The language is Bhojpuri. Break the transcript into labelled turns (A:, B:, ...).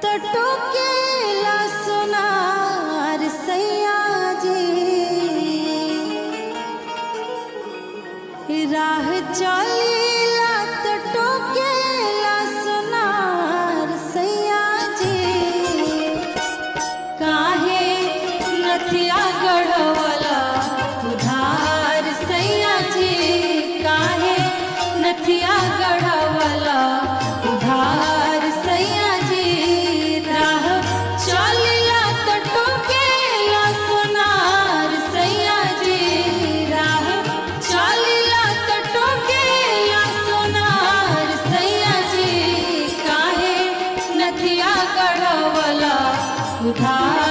A: तटोकेला सोनार सैयाजी राह चलीला तटोकेला सोनार सैयाजी काहे नथिया गढ़वला उधार सैयाजी काहे नथिया गढ़वला उधार सैयाजी राह चलीला तटोकेला सोनार सैयाजी राह चलीला तटोकेला सोनार सैयाजी काहे नथिया गढ़वला उधार